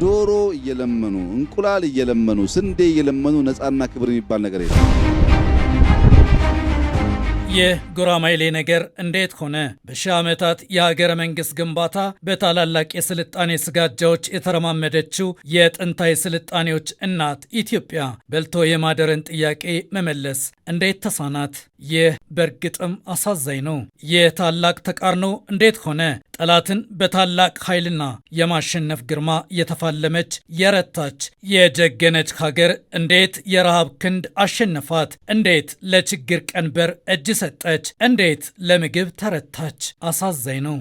ዶሮ እየለመኑ እንቁላል እየለመኑ ስንዴ እየለመኑ ነፃና ክብር የሚባል ነገር የለም። የጉራማይሌ ነገር እንዴት ሆነ? በሺህ ዓመታት የሀገረ መንግስት ግንባታ በታላላቅ የስልጣኔ ስጋጃዎች የተረማመደችው የጥንታዊ ስልጣኔዎች እናት ኢትዮጵያ በልቶ የማደርን ጥያቄ መመለስ እንዴት ተሳናት? ይህ በእርግጥም አሳዛኝ ነው። የታላቅ ተቃርኖ እንዴት ሆነ? ጠላትን በታላቅ ኃይልና የማሸነፍ ግርማ የተፋለመች የረታች የጀገነች ሀገር እንዴት የረሃብ ክንድ አሸነፋት? እንዴት ለችግር ቀንበር እጅ ሰጠች? እንዴት ለምግብ ተረታች? አሳዛኝ ነው።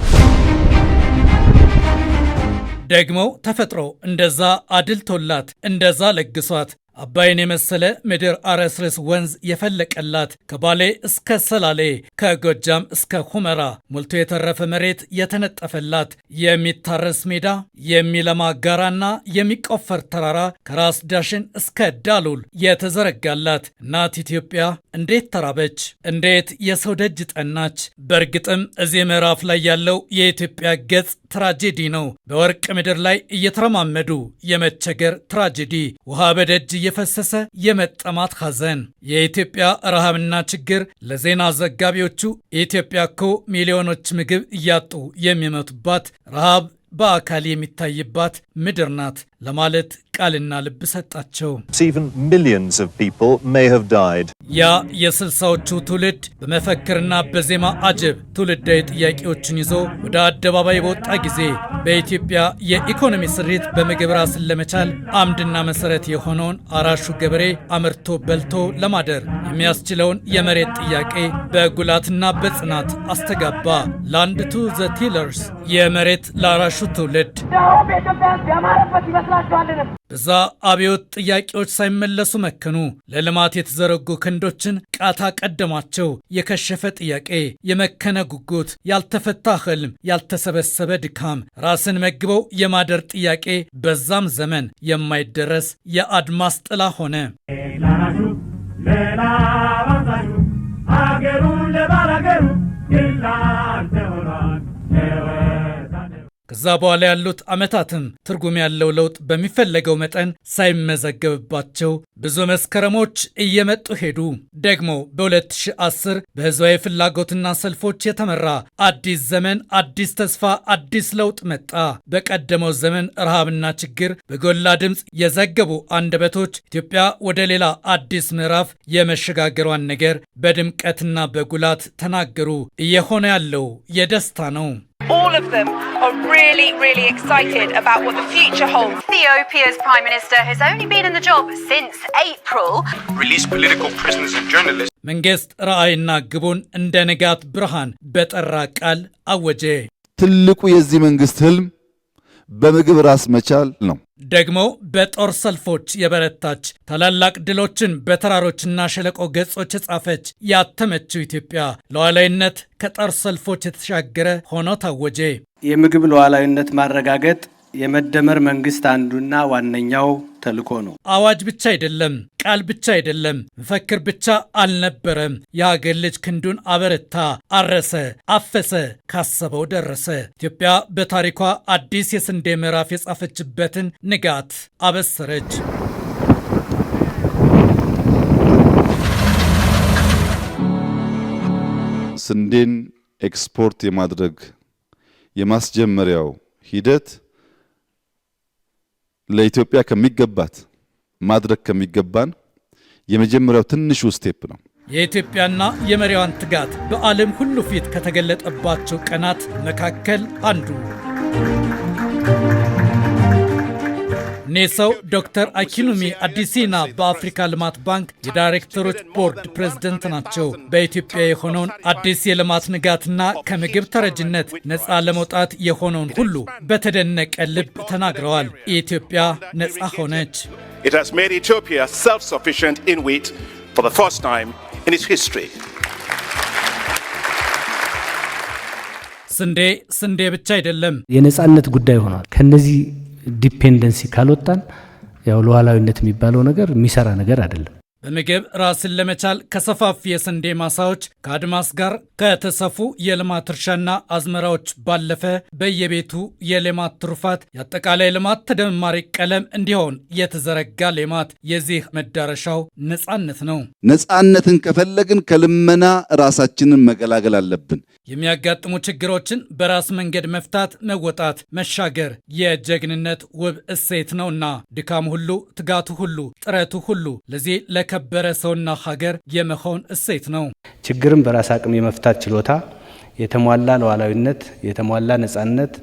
ደግሞ ተፈጥሮ እንደዛ አድልቶላት እንደዛ ለግሷት አባይን የመሰለ ምድር አረስርስ ወንዝ የፈለቀላት ከባሌ እስከ ሰላሌ ከጎጃም እስከ ሁመራ ሞልቶ የተረፈ መሬት የተነጠፈላት የሚታረስ ሜዳ የሚለማ ጋራና የሚቆፈር ተራራ ከራስ ዳሽን እስከ ዳሉል የተዘረጋላት እናት ኢትዮጵያ እንዴት ተራበች? እንዴት የሰው ደጅ ጠናች? በእርግጥም እዚህ ምዕራፍ ላይ ያለው የኢትዮጵያ ገጽ ትራጀዲ ነው። በወርቅ ምድር ላይ እየተረማመዱ የመቸገር ትራጀዲ፣ ውሃ በደጅ እየፈሰሰ የመጠማት ሐዘን፣ የኢትዮጵያ ረሃብና ችግር ለዜና ዘጋቢዎቹ ኢትዮጵያ እኮ ሚሊዮኖች ምግብ እያጡ የሚመቱባት ረሃብ በአካል የሚታይባት ምድር ናት ለማለት ቃልና ልብ ሰጣቸው። ያ የስልሳዎቹ ትውልድ በመፈክርና በዜማ አጀብ ትውልዳዊ ጥያቄዎችን ይዞ ወደ አደባባይ በወጣ ጊዜ በኢትዮጵያ የኢኮኖሚ ስሪት በምግብ ራስን ለመቻል አምድና መሰረት የሆነውን አራሹ ገበሬ አምርቶ በልቶ ለማደር የሚያስችለውን የመሬት ጥያቄ በጉላትና በጽናት አስተጋባ። ላንድ ቱ ዘ ቲለርስ፣ የመሬት ለአራሹ ትውልድ። በዛ አብዮት ጥያቄዎች ሳይመለሱ መከኑ። ለልማት የተዘረጉ ክንዶችን ቃታ ቀደማቸው። የከሸፈ ጥያቄ፣ የመከነ ጉጉት፣ ያልተፈታ ህልም፣ ያልተሰበሰበ ድካም፣ ራስን መግበው የማደር ጥያቄ በዛም ዘመን የማይደረስ የአድማስ ጥላ ሆነ። ከዛ በኋላ ያሉት ዓመታትም ትርጉም ያለው ለውጥ በሚፈለገው መጠን ሳይመዘገብባቸው ብዙ መስከረሞች እየመጡ ሄዱ። ደግሞ በ2010 በህዝባዊ ፍላጎትና ሰልፎች የተመራ አዲስ ዘመን፣ አዲስ ተስፋ፣ አዲስ ለውጥ መጣ። በቀደመው ዘመን ረሃብና ችግር በጎላ ድምፅ የዘገቡ አንደበቶች ኢትዮጵያ ወደ ሌላ አዲስ ምዕራፍ የመሸጋገሯን ነገር በድምቀትና በጉላት ተናገሩ። እየሆነ ያለው የደስታ ነው። All of them are really excited about what the future holds. Ethiopia's Prime Minister has only been in the job since April. Release political prisoners and journalists. መንግስት ራዕይና ግቡን እንደ ንጋት ብርሃን በጠራ ቃል አወጀ። ትልቁ የዚህ መንግስት ህልም በምግብ ራስ መቻል ነው። ደግሞ በጦር ሰልፎች የበረታች ታላላቅ ድሎችን በተራሮችና ሸለቆ ገጾች የጻፈች ያተመችው ኢትዮጵያ ሉዓላዊነት ከጦር ሰልፎች የተሻገረ ሆኖ ታወጀ። የምግብ ሉዓላዊነት ማረጋገጥ የመደመር መንግስት አንዱና ዋነኛው ተልዕኮ ነው። አዋጅ ብቻ አይደለም፣ ቃል ብቻ አይደለም፣ መፈክር ብቻ አልነበረም። የሀገር ልጅ ክንዱን አበረታ፣ አረሰ፣ አፈሰ፣ ካሰበው ደረሰ። ኢትዮጵያ በታሪኳ አዲስ የስንዴ ምዕራፍ የጻፈችበትን ንጋት አበሰረች። ስንዴን ኤክስፖርት የማድረግ የማስጀመሪያው ሂደት ለኢትዮጵያ ከሚገባት ማድረግ ከሚገባን የመጀመሪያው ትንሹ ስቴፕ ነው። የኢትዮጵያና የመሪዋን ትጋት በዓለም ሁሉ ፊት ከተገለጠባቸው ቀናት መካከል አንዱ ኔሰው ዶክተር አኪኑሚ አዲሲና በአፍሪካ ልማት ባንክ የዳይሬክተሮች ቦርድ ፕሬዝደንት ናቸው። በኢትዮጵያ የሆነውን አዲስ የልማት ንጋትና ከምግብ ተረጅነት ነፃ ለመውጣት የሆነውን ሁሉ በተደነቀ ልብ ተናግረዋል። ኢትዮጵያ ነፃ ሆነች። It has made Ethiopia self-sufficient in wheat for the first time in its history. ስንዴ ብቻ አይደለም፣ የነፃነት ጉዳይ ሆኗል። ከነዚህ ዲፔንደንሲ ካልወጣን ያው ሉዓላዊነት የሚባለው ነገር የሚሰራ ነገር አይደለም። በምግብ ራስን ለመቻል ከሰፋፊ የስንዴ ማሳዎች ከአድማስ ጋር ከተሰፉ የልማት እርሻና አዝመራዎች ባለፈ በየቤቱ የሌማት ትሩፋት የአጠቃላይ ልማት ተደማሪ ቀለም እንዲሆን የተዘረጋ ሌማት የዚህ መዳረሻው ነጻነት ነው። ነጻነትን ከፈለግን ከልመና ራሳችንን መገላገል አለብን። የሚያጋጥሙ ችግሮችን በራስ መንገድ መፍታት፣ መወጣት፣ መሻገር የጀግንነት ውብ እሴት ነውና ድካም ሁሉ፣ ትጋቱ ሁሉ፣ ጥረቱ ሁሉ ለዚህ ለከበረ ሰውና ሀገር የመሆን እሴት ነው። ችግርን በራስ አቅም የመፍታት ችሎታ የተሟላ ሉዓላዊነት፣ የተሟላ ነጻነት፣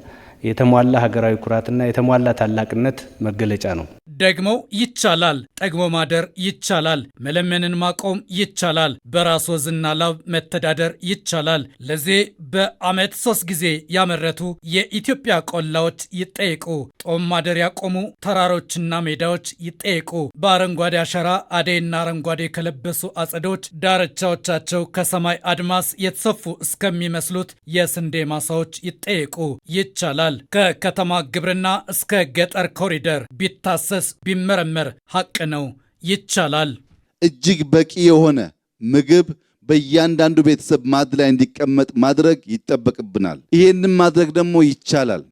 የተሟላ ሀገራዊ ኩራትና የተሟላ ታላቅነት መገለጫ ነው። ደግሞ ይቻላል። ጠግቦ ማደር ይቻላል። መለመንን ማቆም ይቻላል። በራስ ወዝና ላብ መተዳደር ይቻላል። ለዚህ በዓመት 3 ጊዜ ያመረቱ የኢትዮጵያ ቆላዎች ይጠየቁ። ጦም ማደር ያቆሙ ተራሮችና ሜዳዎች ይጠየቁ። በአረንጓዴ አሻራ አደይና አረንጓዴ ከለበሱ አጸዶች ዳርቻዎቻቸው ከሰማይ አድማስ የተሰፉ እስከሚመስሉት የስንዴ ማሳዎች ይጠየቁ። ይቻላል። ከከተማ ግብርና እስከ ገጠር ኮሪደር ቢታሰስ ቢመረመር ሐቅ ነው። ይቻላል። እጅግ በቂ የሆነ ምግብ በእያንዳንዱ ቤተሰብ ማዕድ ላይ እንዲቀመጥ ማድረግ ይጠበቅብናል። ይሄንን ማድረግ ደግሞ ይቻላል።